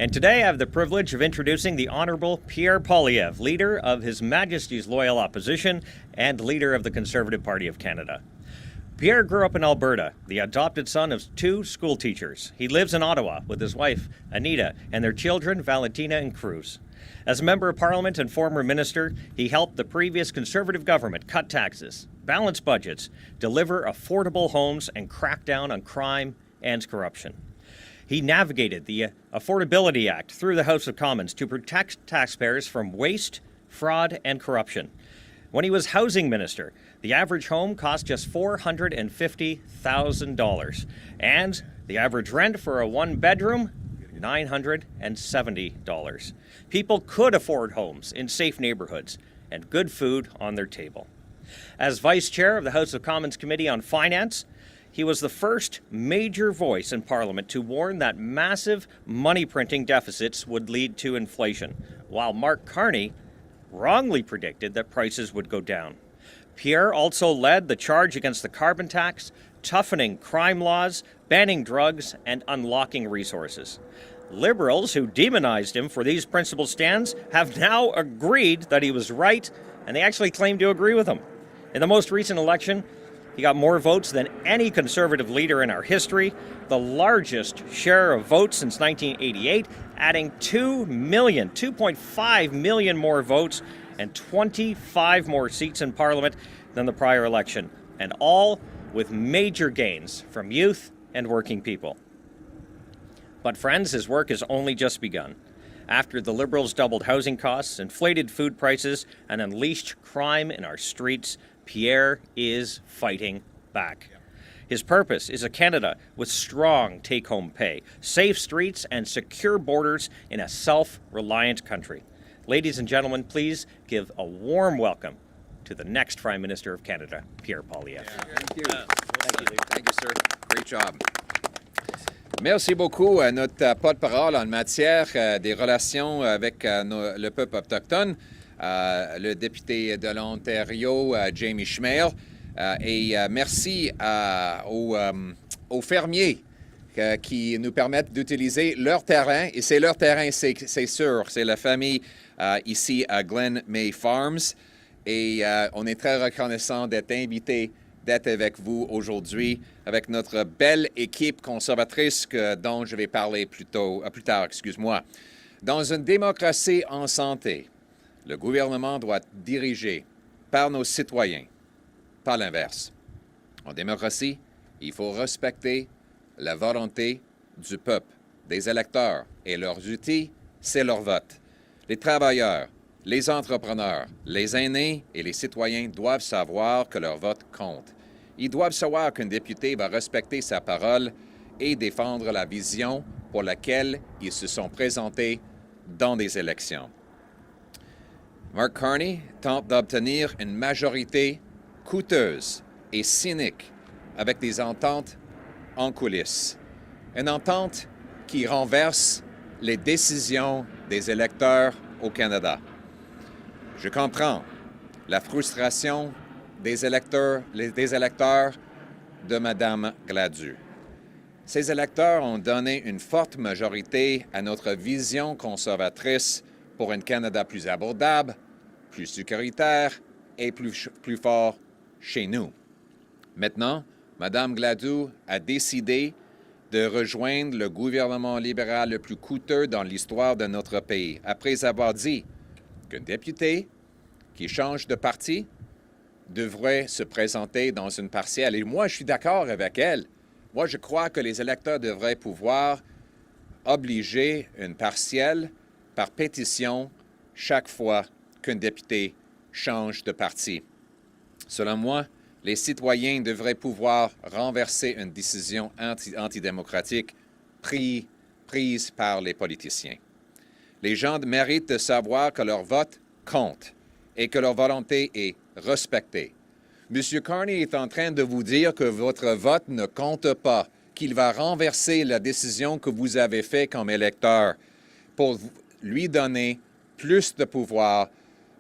And today I have the privilege of introducing the Honourable Pierre Poilievre, Leader of His Majesty's Loyal Opposition and Leader of the Conservative Party of Canada. Pierre grew up in Alberta, the adopted son of two school teachers. He lives in Ottawa with his wife, Anita, and their children, Valentina and Cruz. As a Member of Parliament and former Minister, he helped the previous Conservative government cut taxes, balance budgets, deliver affordable homes, and crack down on crime and corruption. He navigated the Affordability Act through the House of Commons to protect taxpayers from waste, fraud, and corruption. When he was Housing Minister, the average home cost just $450,000, and the average rent for a one-bedroom, $970. People could afford homes in safe neighborhoods and good food on their table. As Vice Chair of the House of Commons Committee on Finance, he was the first major voice in Parliament to warn that massive money printing deficits would lead to inflation, while Mark Carney wrongly predicted that prices would go down. Pierre also led the charge against the carbon tax, toughening crime laws, banning drugs, and unlocking resources. Liberals who demonized him for these principled stands have now agreed that he was right, and they actually claim to agree with him. In the most recent election, he got more votes than any Conservative leader in our history, the largest share of votes since 1988, adding 2.5 million more votes and 25 more seats in Parliament than the prior election, and all with major gains from youth and working people. But friends, his work has only just begun. After the Liberals doubled housing costs, inflated food prices, and unleashed crime in our streets, Pierre is fighting back. His purpose is a Canada with strong take-home pay, safe streets, and secure borders in a self-reliant country. Ladies and gentlemen, please give a warm welcome to the next Prime Minister of Canada, Pierre Poilievre. Thank you. Thank you, sir. Great job. Merci beaucoup à notre porte-parole en matière des relations avec le peuple autochtone, le député de l'Ontario, Jamie Schmale, et merci aux fermiers qui nous permettent d'utiliser leur terrain, et c'est leur terrain, c'est sûr, c'est la famille ici à Glen May Farms, et on est très reconnaissant d'être invités d'être avec vous aujourd'hui, avec notre belle équipe conservatrice dont je vais parler plus tard. Dans une démocratie en santé, le gouvernement doit être dirigé par nos citoyens, pas l'inverse. En démocratie, il faut respecter la volonté du peuple, des électeurs, et leurs outils, c'est leur vote. Les travailleurs, les entrepreneurs, les aînés et les citoyens doivent savoir que leur vote compte. Ils doivent savoir qu'un député va respecter sa parole et défendre la vision pour laquelle ils se sont présentés dans des élections. Mark Carney tente d'obtenir une majorité coûteuse et cynique avec des ententes en coulisses. Une entente qui renverse les décisions des électeurs au Canada. Je comprends la frustration des électeurs de Mme Gladu. Ces électeurs ont donné une forte majorité à notre vision conservatrice pour un Canada plus abordable, plus sécuritaire et plus fort chez nous. Maintenant, Mme Gladu a décidé de rejoindre le gouvernement libéral le plus coûteux dans l'histoire de notre pays, après avoir dit qu'un député qui change de parti devrait se présenter dans une partielle. Et moi, je suis d'accord avec elle. Moi, je crois que les électeurs devraient pouvoir obliger une partielle par pétition chaque fois qu'un député change de parti. Selon moi, les citoyens devraient pouvoir renverser une décision antidémocratique prise par les politiciens. Les gens méritent de savoir que leur vote compte et que leur volonté est respectée. M. Carney est en train de vous dire que votre vote ne compte pas, qu'il va renverser la décision que vous avez faite comme électeur pour lui donner plus de pouvoir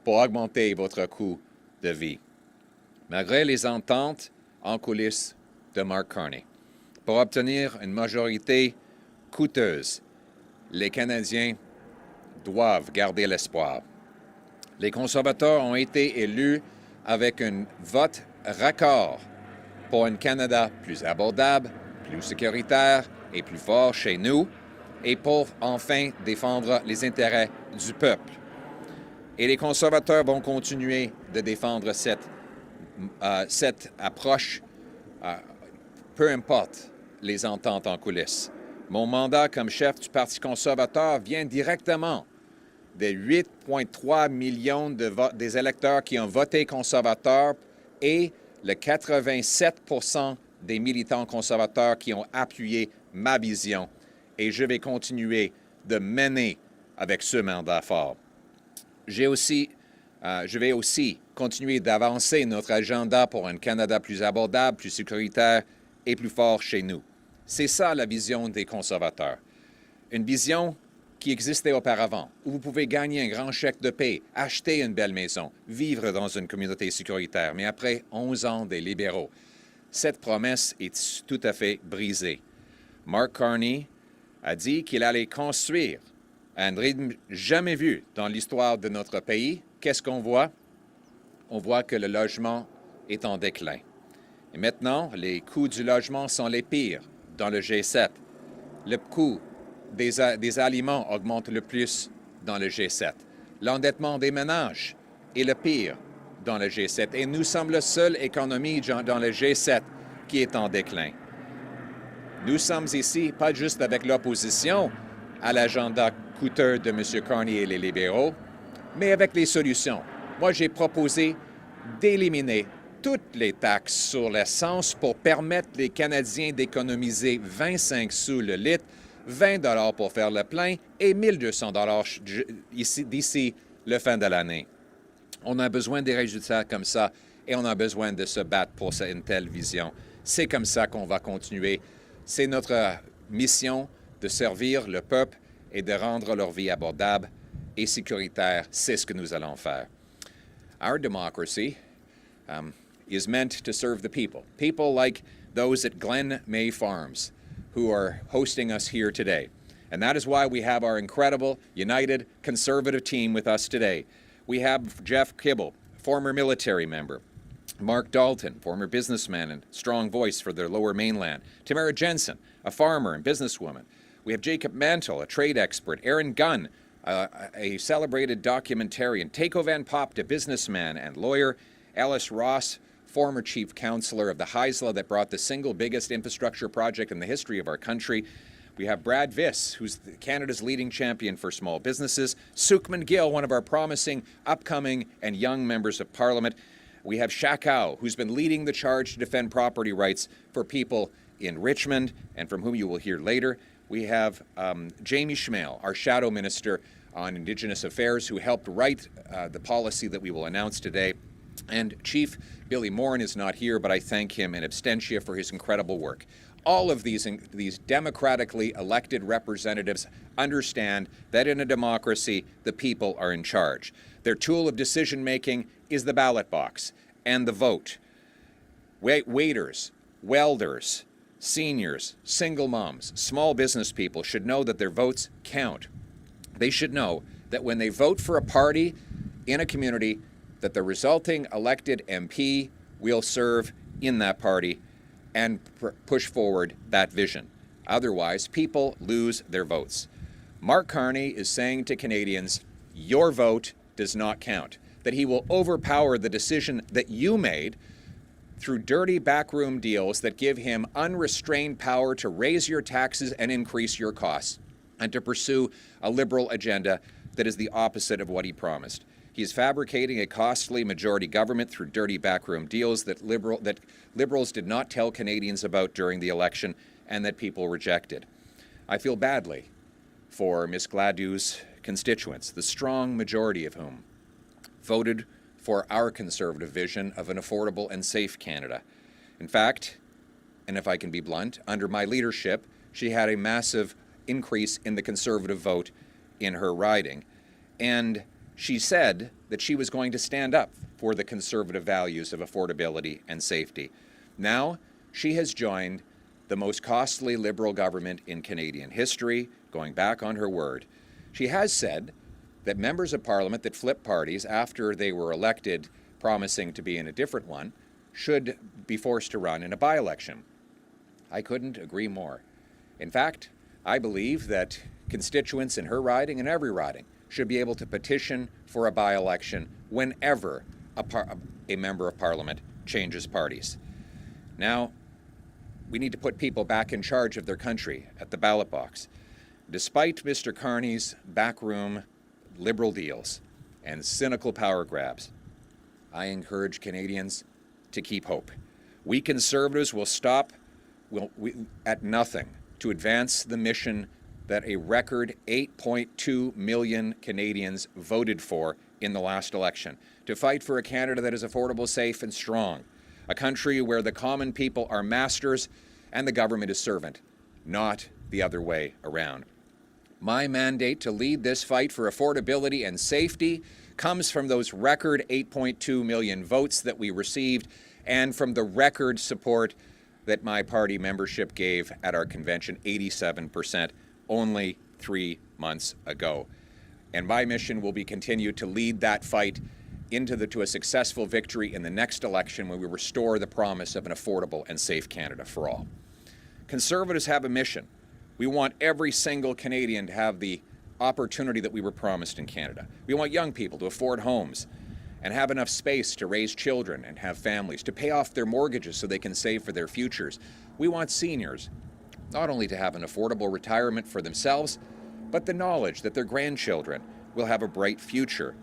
pour augmenter votre coût de vie. Malgré les ententes en coulisses de Mark Carney, pour obtenir une majorité coûteuse les Canadiens doivent garder l'espoir. Les conservateurs ont été élus avec un vote raccord pour un Canada plus abordable, plus sécuritaire et plus fort chez nous, et pour enfin défendre les intérêts du peuple. Et les conservateurs vont continuer de défendre cette approche, peu importe les ententes en coulisses. Mon mandat comme chef du Parti conservateur vient directement des 8,3 millions des électeurs qui ont voté conservateur et le 87% des militants conservateurs qui ont appuyé ma vision. Et je vais continuer de mener avec ce mandat fort. Je vais aussi continuer d'avancer notre agenda pour un Canada plus abordable, plus sécuritaire et plus fort chez nous. C'est ça la vision des conservateurs. Une vision qui existait auparavant, où vous pouvez gagner un grand chèque de paie, acheter une belle maison, vivre dans une communauté sécuritaire. Mais après 11 ans des libéraux, cette promesse est tout à fait brisée. Mark Carney a dit qu'il allait construire à un rythme jamais vu dans l'histoire de notre pays. Qu'est-ce qu'on voit? On voit que le logement est en déclin. Et maintenant, les coûts du logement sont les pires dans le G7. Le coût des aliments augmente le plus dans le G7. L'endettement des ménages est le pire dans le G7. Et nous sommes la seule économie dans le G7 qui est en déclin. Nous sommes ici pas juste avec l'opposition à l'agenda coûteux de M. Carney et les libéraux, mais avec les solutions. Moi, j'ai proposé d'éliminer toutes les taxes sur l'essence pour permettre les Canadiens d'économiser 25 sous le litre, 20 $ pour faire le plein et 1200 $ d'ici la fin de l'année. On a besoin des résultats comme ça et on a besoin de se battre pour une telle vision. C'est comme ça qu'on va continuer. C'est notre mission de servir le peuple et de rendre leur vie abordable et sécuritaire. C'est ce que nous allons faire. Our democracy is meant to serve the people. People like those at Glen May Farms who are hosting us here today. And that is why we have our incredible, united, conservative team with us today. We have Jeff Kibble, former military member. Mark Dalton, former businessman and strong voice for the Lower Mainland. Tamara Jensen, a farmer and businesswoman. We have Jacob Mantle, a trade expert. Aaron Gunn, a celebrated documentarian. Taco Van Pop, a businessman and lawyer. Alice Ross, former chief counselor of the Heisla that brought the single biggest infrastructure project in the history of our country. We have Brad Viss, who's Canada's leading champion for small businesses. Sukhman Gill, one of our promising upcoming and young members of Parliament. We have Shakao, who's been leading the charge to defend property rights for people in Richmond, and from whom you will hear later. We have Jamie Schmale, our Shadow Minister on Indigenous Affairs, who helped write the policy that we will announce today. And Chief Billy Morin is not here, but I thank him in absentia for his incredible work. All of these democratically elected representatives understand that in a democracy, the people are in charge. Their tool of decision-making is the ballot box and the vote. Waiters, welders, seniors, single moms, small business people should know that their votes count. They should know that when they vote for a party in a community, that the resulting elected MP will serve in that party and push forward that vision. Otherwise, people lose their votes. Mark Carney is saying to Canadians, your vote does not count, that he will overpower the decision that you made through dirty backroom deals that give him unrestrained power to raise your taxes and increase your costs, and to pursue a Liberal agenda that is the opposite of what he promised. He is fabricating a costly majority government through dirty backroom deals that Liberals did not tell Canadians about during the election and that people rejected. I feel badly for Ms. Gladu's constituents, the strong majority of whom voted for our Conservative vision of an affordable and safe Canada. In fact, and if I can be blunt, under my leadership, she had a massive increase in the Conservative vote in her riding. And she said that she was going to stand up for the Conservative values of affordability and safety. Now, she has joined the most costly Liberal government in Canadian history, going back on her word. She has said that members of Parliament that flip parties after they were elected, promising to be in a different one, should be forced to run in a by-election. I couldn't agree more. In fact, I believe that constituents in her riding and every riding should be able to petition for a by-election whenever a member of Parliament changes parties. Now, we need to put people back in charge of their country at the ballot box. Despite Mr. Carney's backroom Liberal deals and cynical power grabs, I encourage Canadians to keep hope. We Conservatives will stop at nothing to advance the mission that a record 8.2 million Canadians voted for in the last election, to fight for a Canada that is affordable, safe, and strong, a country where the common people are masters and the government is servant, not the other way around. My mandate to lead this fight for affordability and safety comes from those record 8.2 million votes that we received and from the record support that my party membership gave at our convention, 87%, only 3 months ago. And my mission will be continue to lead that fight to a successful victory in the next election when we restore the promise of an affordable and safe Canada for all. Conservatives have a mission. We want every single Canadian to have the opportunity that we were promised in Canada. We want young people to afford homes and have enough space to raise children and have families, to pay off their mortgages so they can save for their futures. We want seniors not only to have an affordable retirement for themselves, but the knowledge that their grandchildren will have a bright future.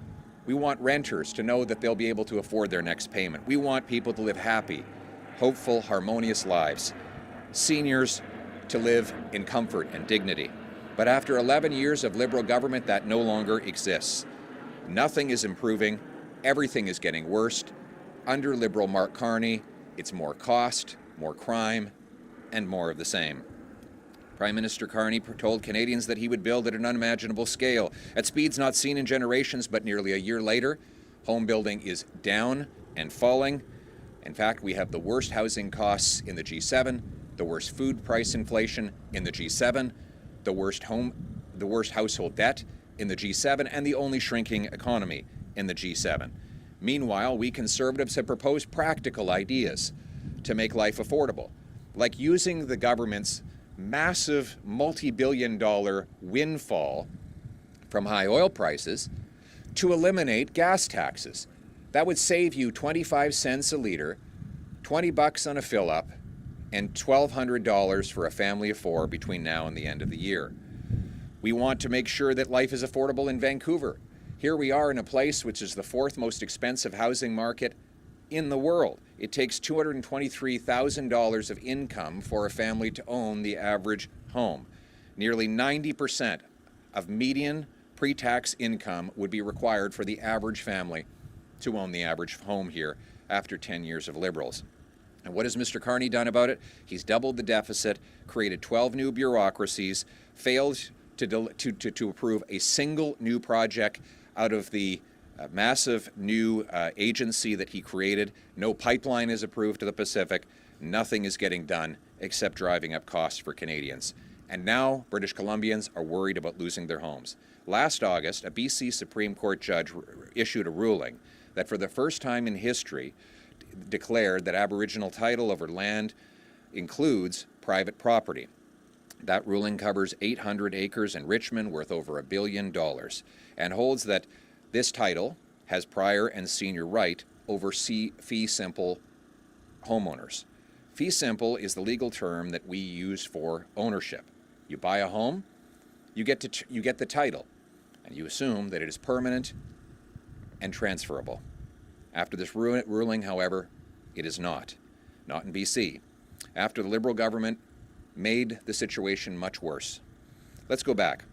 We want renters to know that they'll be able to afford their next payment. We want people to live happy, hopeful, harmonious lives. Seniors to live in comfort and dignity. But after 11 years of Liberal government, that no longer exists. Nothing is improving. Everything is getting worse. Under Liberal Mark Carney, it's more cost, more crime, and more of the same. Prime Minister Carney told Canadians that he would build at an unimaginable scale, at speeds not seen in generations, but nearly a year later, home building is down and falling. In fact, we have the worst housing costs in the G7, the worst food price inflation in the G7, the worst household debt in the G7, and the only shrinking economy in the G7. Meanwhile, we Conservatives have proposed practical ideas to make life affordable, like using the government's massive multi-billion-dollar windfall from high oil prices to eliminate gas taxes. That would save you 25 cents a liter, $20 on a fill-up, and $1,200 for a family of four between now and the end of the year. We want to make sure that life is affordable in Vancouver. Here we are in a place which is the fourth most expensive housing market in the world. It takes $223,000 of income for a family to own the average home. Nearly 90% of median pre-tax income would be required for the average family to own the average home here after 10 years of Liberals. And what has Mr. Carney done about it? He's doubled the deficit, created 12 new bureaucracies, failed to approve a single new project out of the massive new agency that he created. No pipeline is approved to the Pacific. Nothing is getting done except driving up costs for Canadians. And now British Columbians are worried about losing their homes. Last August, a BC Supreme Court judge issued a ruling that for the first time in history declared that Aboriginal title over land includes private property. That ruling covers 800 acres in Richmond worth over $1 billion and holds that this title has prior and senior right over fee simple homeowners. Fee simple is the legal term that we use for ownership. You buy a home, you get the title, and you assume that it is permanent and transferable. After this ruling, however, it is not. Not in BC. After the Liberal government made the situation much worse. Let's go back.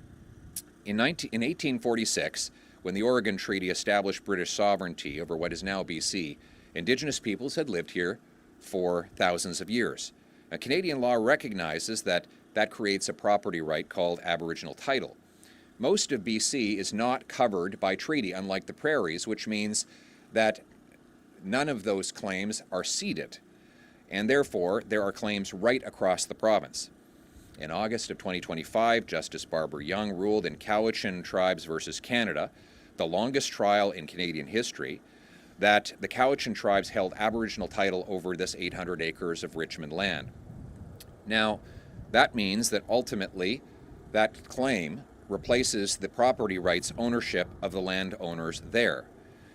In 1846, when the Oregon Treaty established British sovereignty over what is now BC, Indigenous peoples had lived here for thousands of years. Now, Canadian law recognizes that creates a property right called Aboriginal title. Most of BC is not covered by treaty, unlike the prairies, which means that none of those claims are ceded. and therefore there are claims right across the province. In August of 2025, Justice Barbara Young ruled in Cowichan Tribes versus Canada, the longest trial in Canadian history, that the Cowichan Tribes held Aboriginal title over this 800 acres of Richmond land. Now, that means that ultimately that claim replaces the property rights ownership of the landowners there.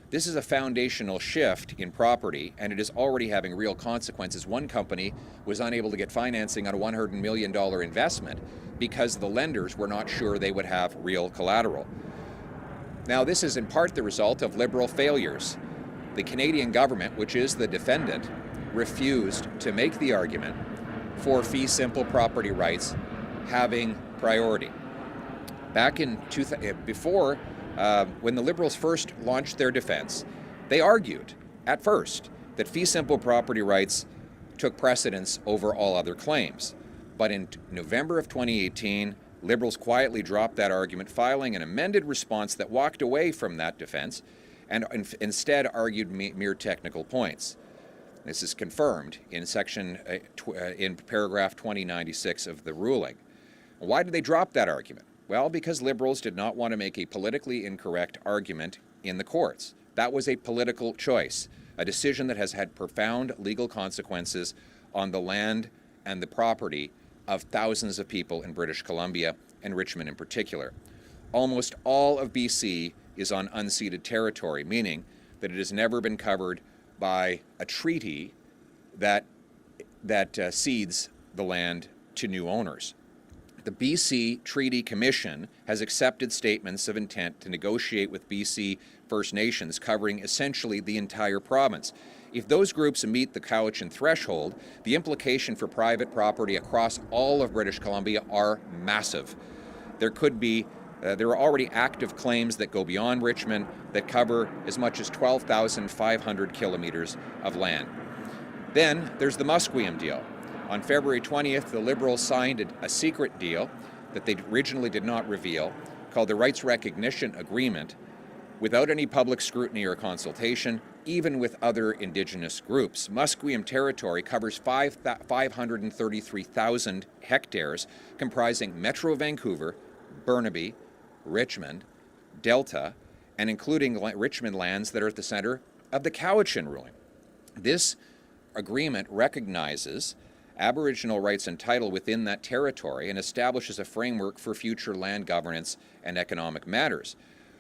This is a foundational shift in property, and it is already having real consequences. One company was unable to get financing on a $100 million investment because the lenders were not sure they would have real collateral. Now, this is in part the result of Liberal failures. The Canadian government, which is the defendant, refused to make the argument for fee simple property rights having priority. Back in when the Liberals first launched their defense, they argued at first that fee simple property rights took precedence over all other claims. But in November of 2018, Liberals quietly dropped that argument, filing an amended response that walked away from that defense and instead argued mere technical points. This is confirmed in in paragraph 2096 of the ruling. Why did they drop that argument? Well, because Liberals did not want to make a politically incorrect argument in the courts. That was a political choice, a decision that has had profound legal consequences on the land and the property of thousands of people in British Columbia and Richmond in particular. Almost all of BC is on unceded territory, meaning that it has never been covered by a treaty that cedes the land to new owners. The BC Treaty Commission has accepted statements of intent to negotiate with BC First Nations covering essentially the entire province. If those groups meet the Cowichan threshold, the implication for private property across all of British Columbia are massive. There are already active claims that go beyond Richmond that cover as much as 12,500 kilometers of land. Then there's the Musqueam deal. On February 20th, the Liberals signed a secret deal that they originally did not reveal, called the Rights Recognition Agreement, without any public scrutiny or consultation, even with other Indigenous groups. Musqueam territory covers 533,000 hectares, comprising Metro Vancouver, Burnaby, Richmond, Delta, and including Richmond lands that are at the center of the Cowichan ruling. This agreement recognizes Aboriginal rights and title within that territory and establishes a framework for future land governance and economic matters.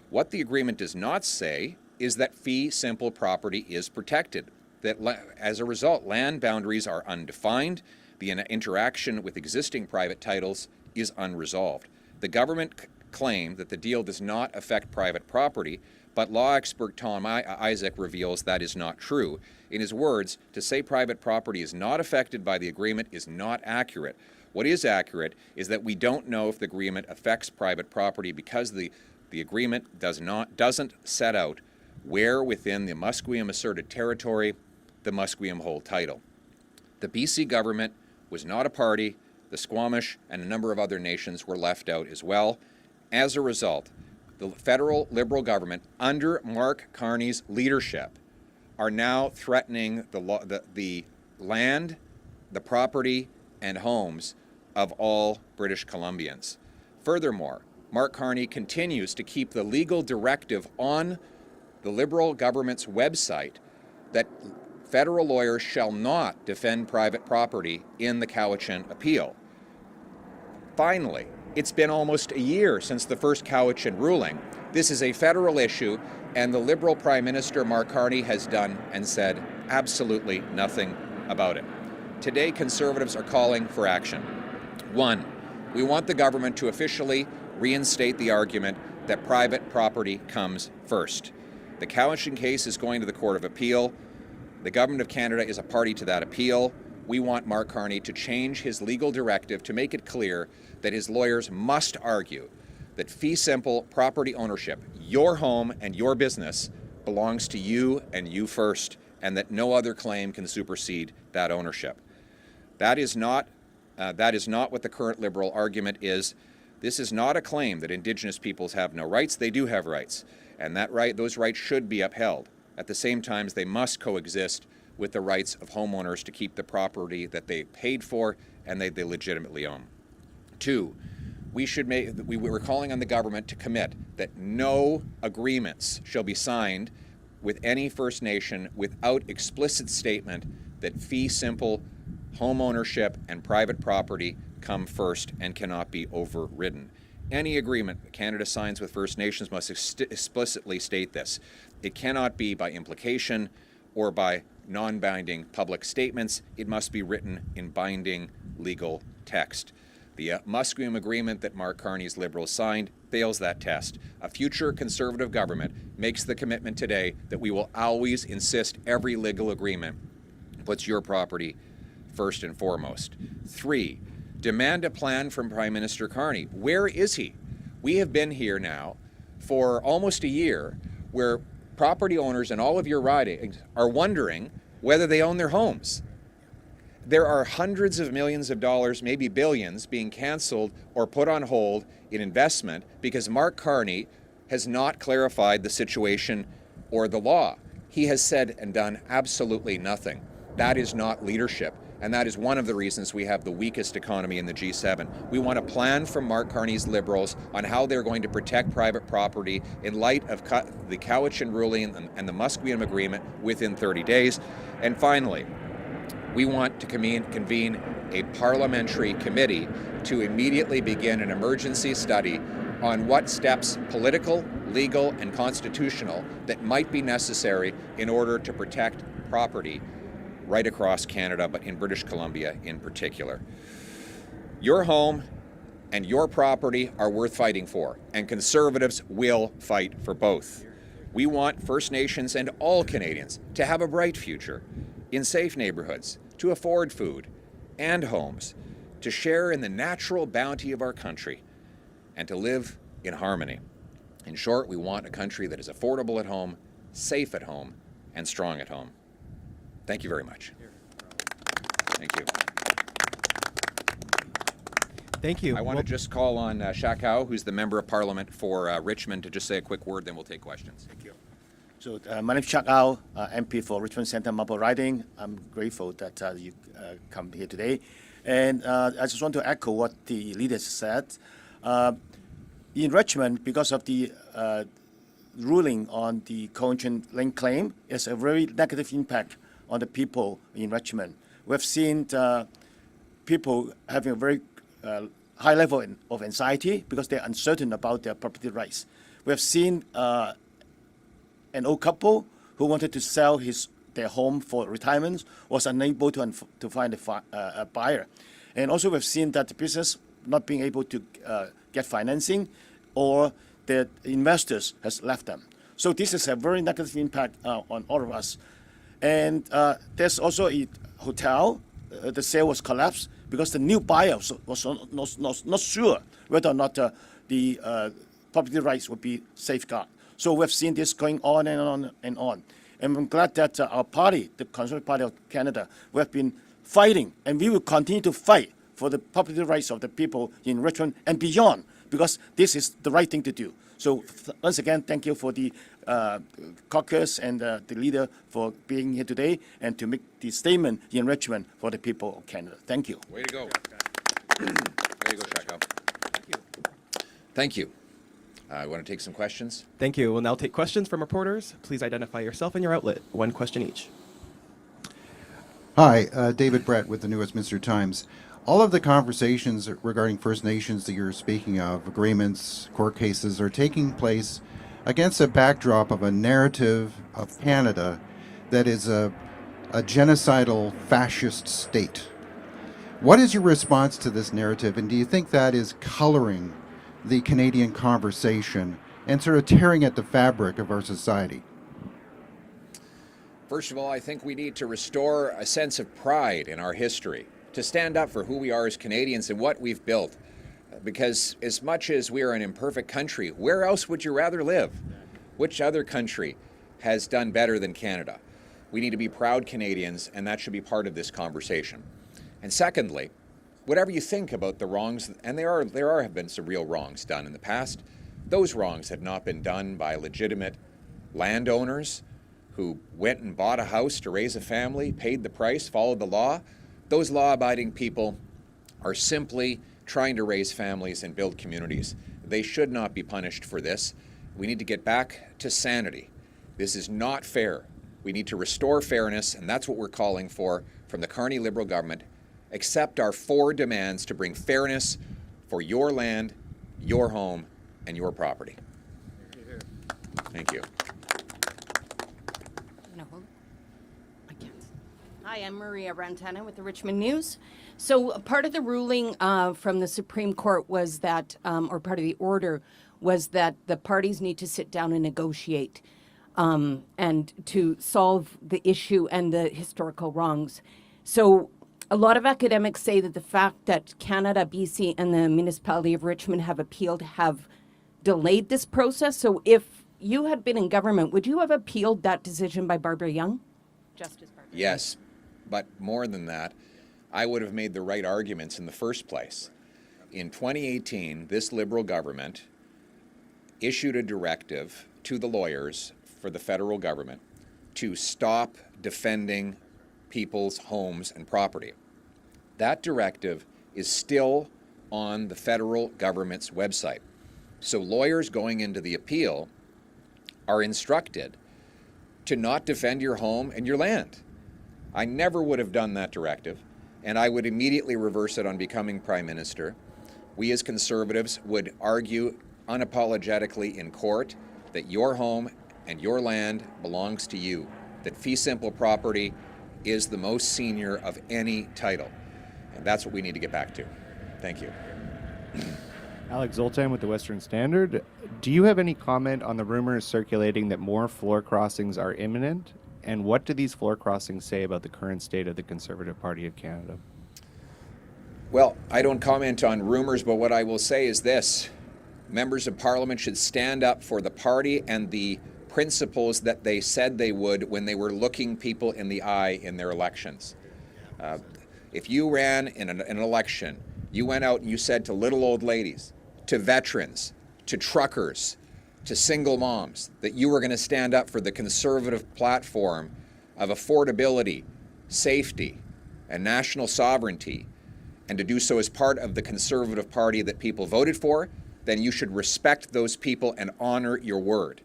What the agreement does not say is that fee simple property is protected, that as a result, land boundaries are undefined, the interaction with existing private titles is unresolved. The government claimed that the deal does not affect private property, but law expert Tom Isaac reveals that is not true. In his words, to say private property is not affected by the agreement is not accurate. What is accurate is that we don't know if the agreement affects private property because the agreement doesn't set out where within the Musqueam asserted territory the Musqueam hold title. The BC government was not a party. The Squamish and a number of other nations were left out as well. As a result, the federal Liberal government, under Mark Carney's leadership, are now threatening the land, the property, and homes of all British Columbians. Furthermore, Mark Carney continues to keep the legal directive on the Liberal government's website that federal lawyers shall not defend private property in the Cowichan appeal. Finally, it's been almost a year since the first Cowichan ruling. This is a federal issue, and the Liberal Prime Minister Mark Carney has done and said absolutely nothing about it. Today, Conservatives are calling for action. 1, we want the government to officially reinstate the argument that private property comes first. The Cowichan case is going to the Court of Appeal. The Government of Canada is a party to that appeal. We want Mark Carney to change his legal directive to make it clear that his lawyers must argue that fee simple property ownership, your home and your business, belongs to you and you first, and that no other claim can supersede that ownership. That is not what the current Liberal argument is. This is not a claim that Indigenous peoples have no rights. They do have rights, and those rights should be upheld. At the same time, they must coexist with the rights of homeowners to keep the property that they paid for and they legitimately own. 2, we're calling on the government to commit that no agreements shall be signed with any First Nation without explicit statement that fee simple home ownership and private property come first and cannot be overridden. Any agreement that Canada signs with First Nations must explicitly state this. It cannot be by implication or by non-binding public statements. It must be written in binding legal text. The Musqueam agreement that Mark Carney's Liberals signed fails that test. A future Conservative government makes the commitment today that we will always insist every legal agreement puts your property first and foremost. 3, demand a plan from Prime Minister Carney. Where is he? We have been here now for almost a year where property owners in all of your ridings are wondering whether they own their homes. There are hundreds of millions of dollars, maybe billions, being canceled or put on hold in investment because Mark Carney has not clarified the situation or the law. He has said and done absolutely nothing. That is not leadership, and that is one of the reasons we have the weakest economy in the G7. We want a plan from Mark Carney's Liberals on how they're going to protect private property in light of the Cowichan ruling and the Musqueam agreement within 30 days. And finally, we want to convene a parliamentary committee to immediately begin an emergency study on what steps, political, legal, and constitutional, that might be necessary in order to protect property right across Canada, but in British Columbia in particular. Your home and your property are worth fighting for, and Conservatives will fight for both. We want First Nations and all Canadians to have a bright future, in safe neighborhoods, to afford food and homes, to share in the natural bounty of our country, and to live in harmony. In short, we want a country that is affordable at home, safe at home, and strong at home. Thank you very much. Thank you. Thank you. I want to just call on Shakao, who's the Member of Parliament for Richmond, to just say a quick word, then we'll take questions. Thank you. So my name is Shakao, MP for Richmond Centre Marble Riding. I'm grateful that you come here today. And I just want to echo what the leaders said. In Richmond, because of the ruling on the Cowichan link claim, it's a very negative impact on the people in Richmond. We've seen people having a very high level of anxiety because they're uncertain about their property rights. We have seen an old couple who wanted to sell their home for retirement was unable to find a buyer. And also we've seen that the business not being able to get financing, or the investors has left them. So this is a very negative impact on all of us. And there's also a hotel, the sale was collapsed because the new buyer was not sure whether or not the property rights would be safeguarded. So we've seen this going on and on and on. And I'm glad that our party, the Conservative Party of Canada, we have been fighting, and we will continue to fight for the property rights of the people in Richmond and beyond, because this is the right thing to do. So once again, thank you for the caucus and the leader for being here today and to make the statement in Richmond for the people of Canada. Thank you. Way to go. Way to go, Shakao. Thank you. Thank you. I want to take some questions. Thank you. We'll now take questions from reporters. Please identify yourself and your outlet. One question each. Hi, David Brett with the New Westminster Times. All of the conversations regarding First Nations that you're speaking of, agreements, court cases, are taking place against a backdrop of a narrative of Canada that is a genocidal fascist state. What is your response to this narrative, and do you think that is coloring the Canadian conversation and sort of tearing at the fabric of our society? First of all, I think we need to restore a sense of pride in our history, to stand up for who we are as Canadians and what we've built. Because as much as we are an imperfect country, where else would you rather live? Which other country has done better than Canada? We need to be proud Canadians, and that should be part of this conversation. And secondly, whatever you think about the wrongs, and there have been some real wrongs done in the past, those wrongs have not been done by legitimate landowners who went and bought a house to raise a family, paid the price, followed the law, those law-abiding people are simply trying to raise families and build communities. They should not be punished for this. We need to get back to sanity. This is not fair. We need to restore fairness, and that's what we're calling for from the Carney Liberal government. Accept our 4 demands to bring fairness for your land, your home, and your property. Thank you. Hi, I'm Maria Rantana with the Richmond News. So part of the ruling from the Supreme Court was that, or part of the order, was that the parties need to sit down and negotiate and to solve the issue and the historical wrongs. So a lot of academics say that the fact that Canada, BC, and the municipality of Richmond have appealed have delayed this process. So if you had been in government, would you have appealed that decision by Barbara Young? Justice Barbara Young. Yes, but more than that, I would have made the right arguments in the first place. In 2018, this Liberal government issued a directive to the lawyers for the federal government to stop defending people's homes and property. That directive is still on the federal government's website. So lawyers going into the appeal are instructed to not defend your home and your land. I never would have done that directive, and I would immediately reverse it on becoming Prime Minister. We as Conservatives would argue unapologetically in court that your home and your land belongs to you, that fee simple property is the most senior of any title. And that's what we need to get back to. Thank you. Alex Zoltan with the Western Standard. Do you have any comment on the rumors circulating that more floor crossings are imminent? And what do these floor crossings say about the current state of the Conservative Party of Canada? Well, I don't comment on rumors, but what I will say is this. Members of Parliament should stand up for the party and the principles that they said they would when they were looking people in the eye in their elections. If you ran in an election, you went out and you said to little old ladies, to veterans, to truckers, to single moms, that you were going to stand up for the Conservative platform of affordability, safety, and national sovereignty, and to do so as part of the Conservative Party that people voted for, then you should respect those people and honor your word.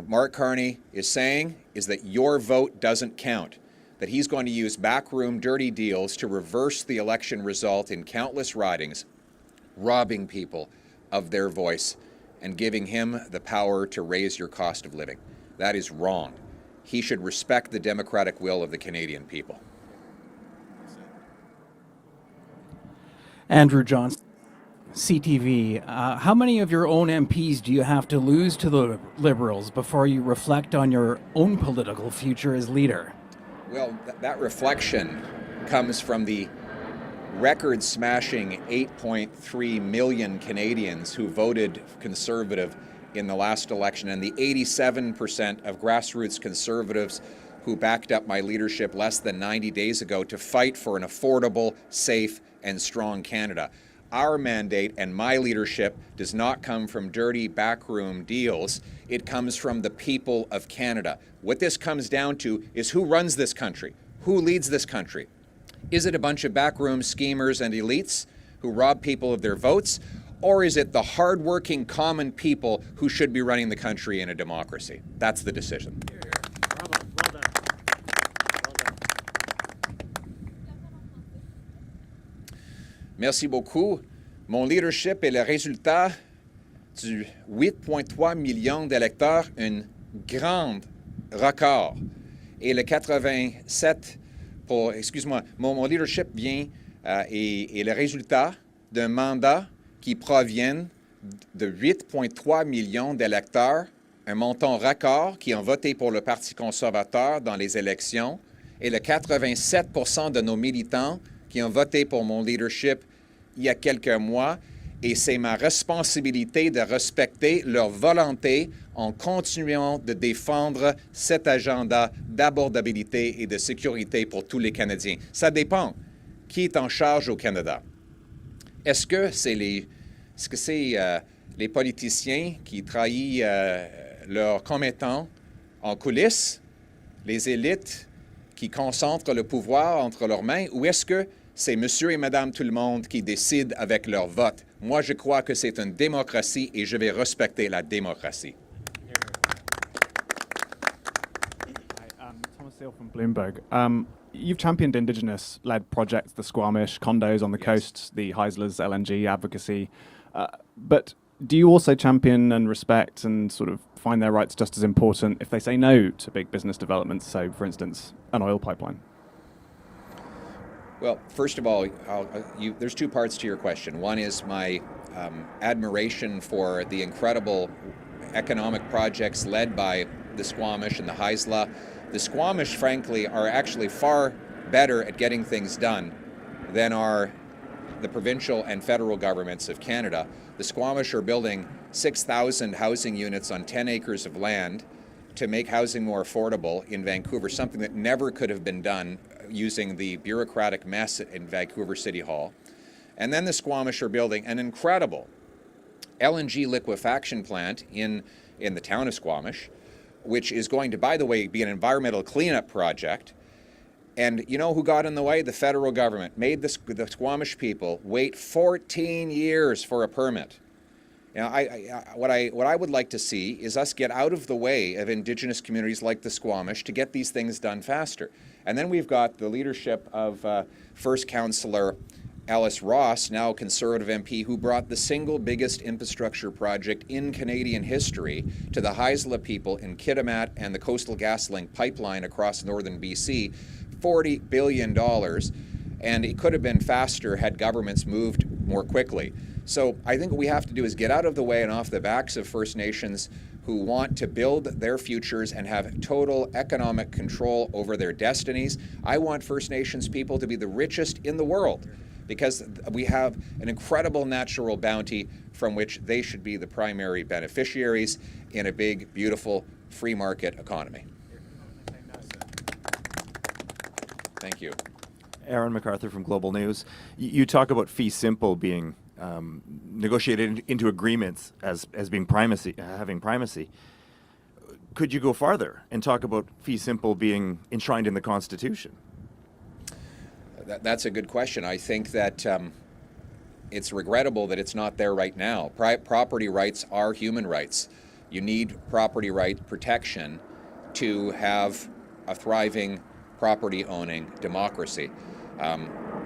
Mark Carney is saying is that your vote doesn't count, that he's going to use backroom dirty deals to reverse the election result in countless ridings, robbing people of their voice and giving him the power to raise your cost of living. That is wrong. He should respect the democratic will of the Canadian people. Andrew Johnson, CTV. How many of your own MPs do you have to lose to the Liberals before you reflect on your own political future as leader? Well, that reflection comes from the record-smashing 8.3 million Canadians who voted Conservative in the last election, and the 87% of grassroots Conservatives who backed up my leadership less than 90 days ago to fight for an affordable, safe, and strong Canada. Our mandate and my leadership does not come from dirty backroom deals. It comes from the people of Canada. What this comes down to is who runs this country, who leads this country. Is it a bunch of backroom schemers and elites who rob people of their votes, or is it the hardworking common people who should be running the country in a democracy? That's the decision. Merci beaucoup. Mon leadership est le résultat du 8,3 millions d'électeurs, un grand record. Et le 87 mon leadership vient est le résultat d'un mandat qui provient de 8,3 millions d'électeurs, un montant record qui ont voté pour le Parti conservateur dans les élections, et le 87% de nos militants qui ont voté pour mon leadership il y a quelques mois, et c'est ma responsabilité de respecter leur volonté en continuant de défendre cet agenda d'abordabilité et de sécurité pour tous les Canadiens. Ça dépend qui est en charge au Canada. Est-ce que c'est les politiciens qui trahissent leurs commettants en coulisses, les élites qui concentrent le pouvoir entre leurs mains, ou est-ce que c'est monsieur et madame tout le monde qui décident avec leur vote? Moi, je crois que c'est une démocratie et je vais respecter la démocratie. Hi, Thomas Steele from Bloomberg. You've championed Indigenous-led projects, the Squamish, condos on the coast, the Heislers, LNG advocacy. But do you also champion and respect and sort of find their rights just as important if they say no to big business developments, so, for instance, an oil pipeline? Well, first of all, there's two parts to your question. One is my admiration for the incredible economic projects led by the Squamish and the Haisla. The Squamish, frankly, are actually far better at getting things done than are the provincial and federal governments of Canada. The Squamish are building 6,000 housing units on 10 acres of land to make housing more affordable in Vancouver, something that never could have been done using the bureaucratic mess in Vancouver City Hall. And then the Squamish are building an incredible LNG liquefaction plant in the town of Squamish, which is going to, by the way, be an environmental cleanup project. And you know who got in the way? The federal government made the Squamish people wait 14 years for a permit. You know, what I would like to see is us get out of the way of Indigenous communities like the Squamish to get these things done faster. And then we've got the leadership of First Councillor Alice Ross, now Conservative MP, who brought the single biggest infrastructure project in Canadian history to the Haisla people in Kitimat and the Coastal GasLink pipeline across northern BC, $40 billion. And it could have been faster had governments moved more quickly. So I think what we have to do is get out of the way and off the backs of First Nations who want to build their futures and have total economic control over their destinies. I want First Nations people to be the richest in the world because we have an incredible natural bounty from which they should be the primary beneficiaries in a big, beautiful, free market economy. Thank you. Aaron MacArthur from Global News. You talk about fee simple being negotiated into agreements as being primacy, having primacy. Could you go farther and talk about fee simple being enshrined in the Constitution? That's a good question. I think that it's regrettable that it's not there right now. Property rights are human rights. You need property right protection to have a thriving property owning democracy.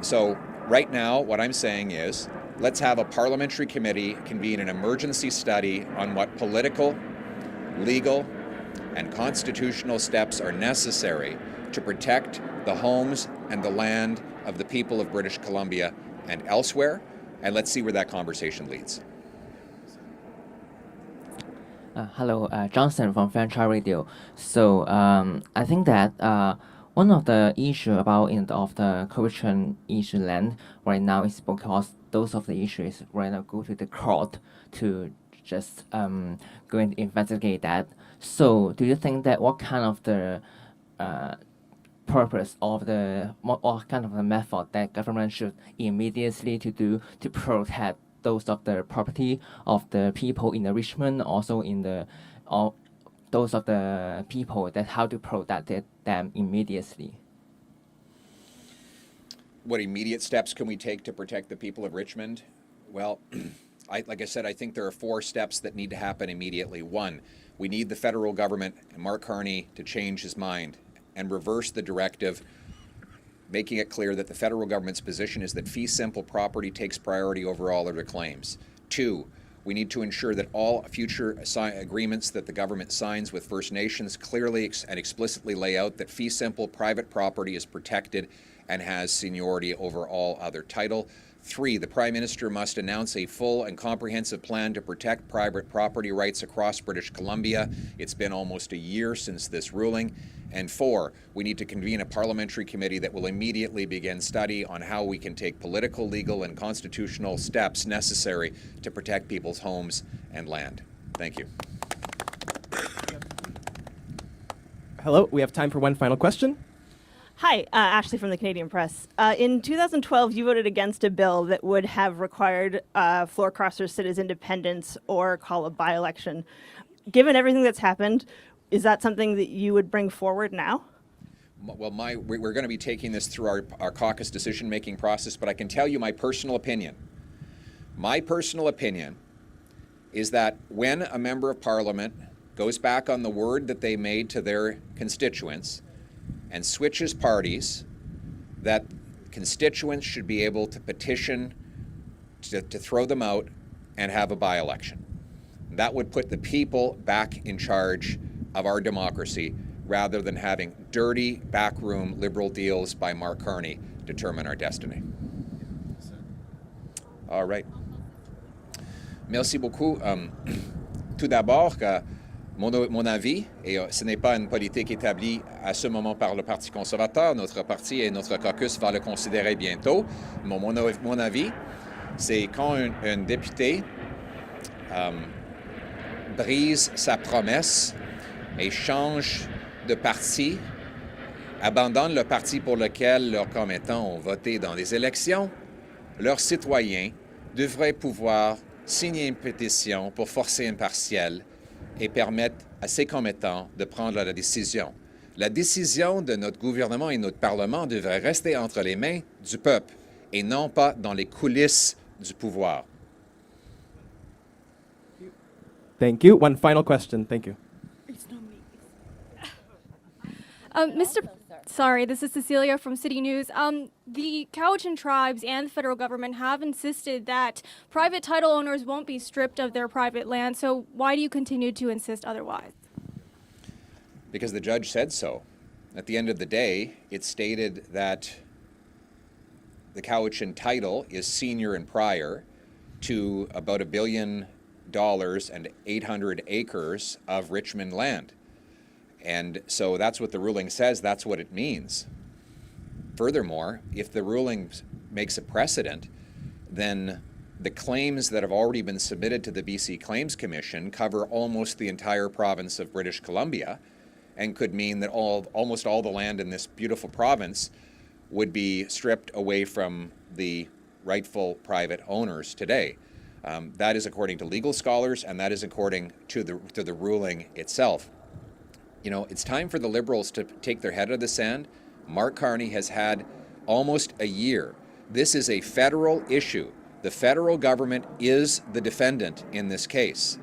So right now, what I'm saying is, let's have a parliamentary committee convene an emergency study on what political, legal, and constitutional steps are necessary to protect the homes and the land of the people of British Columbia and elsewhere, and let's see where that conversation leads. Hello, Johnson from Franchise Radio. So I think that one of the issue about of the Cowichan issue land right now is because those of the issues right now go to the court to just go and investigate that. So do you think that what kind of the purpose of the what kind of the method that government should immediately to do to protect those of the property of the people in the Richmond, also in the those of the people that how to protect them immediately? What immediate steps can we take to protect the people of Richmond? Well, like I said, I think there are 4 steps that need to happen immediately. 1, we need the federal government and Mark Carney to change his mind and reverse the directive, making it clear that the federal government's position is that fee simple property takes priority over all other claims. 2, we need to ensure that all future agreements that the government signs with First Nations clearly and explicitly lay out that fee simple private property is protected and has seniority over all other title. 3, the Prime Minister must announce a full and comprehensive plan to protect private property rights across British Columbia. It's been almost a year since this ruling. And 4, we need to convene a parliamentary committee that will immediately begin study on how we can take political, legal, and constitutional steps necessary to protect people's homes and land. Thank you. Hello, we have time for one final question. Hi, Ashley from the Canadian Press. In 2012, you voted against a bill that would have required floor crossers sit as independents or call a by-election. Given everything that's happened, is that something that you would bring forward now? we're going to be taking this through our caucus decision-making process, but I can tell you my personal opinion. My personal opinion is that when a member of Parliament goes back on the word that they made to their constituents and switches parties, that constituents should be able to petition to throw them out and have a by-election. That would put the people back in charge of our democracy rather than having dirty backroom Liberal deals by Mark Carney determine our destiny. All right. Merci beaucoup. Tout d'abord, mon avis, et ce n'est pas une politique établie à ce moment par le Parti conservateur, notre parti et notre caucus va le considérer bientôt. Mon avis, c'est quand un député brise sa promesse et change de parti, abandonne le parti pour lequel leurs commettants ont voté dans les élections, leurs citoyens devraient pouvoir signer une pétition pour forcer un partiel et permettre à ces commettants de prendre la décision. La décision de notre gouvernement et notre Parlement devrait rester entre les mains du peuple et non pas dans les coulisses du pouvoir. Thank you. One final question. Thank you. Sorry, this is Cecilia from City News. The Cowichan tribes and the federal government have insisted that private title owners won't be stripped of their private land, so why do you continue to insist otherwise? Because the judge said so. At the end of the day, it stated that the Cowichan title is senior and prior to about $1 billion and 800 acres of Richmond land. And so that's what the ruling says, that's what it means. Furthermore, if the ruling makes a precedent, then the claims that have already been submitted to the BC Claims Commission cover almost the entire province of British Columbia and could mean that almost all the land in this beautiful province would be stripped away from the rightful private owners today. That is according to legal scholars, and that is according to the ruling itself. You know, it's time for the Liberals to take their head out of the sand. Mark Carney has had almost a year. This is a federal issue. The federal government is the defendant in this case.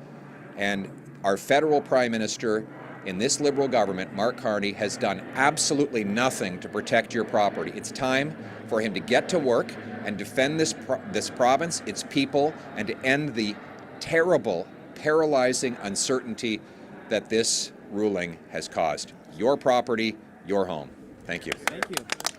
And our federal Prime Minister in this Liberal government, Mark Carney, has done absolutely nothing to protect your property. It's time for him to get to work and defend this province, its people, and to end the terrible, paralyzing uncertainty that this ruling has caused. Your property, your home. Thank you. Thank you.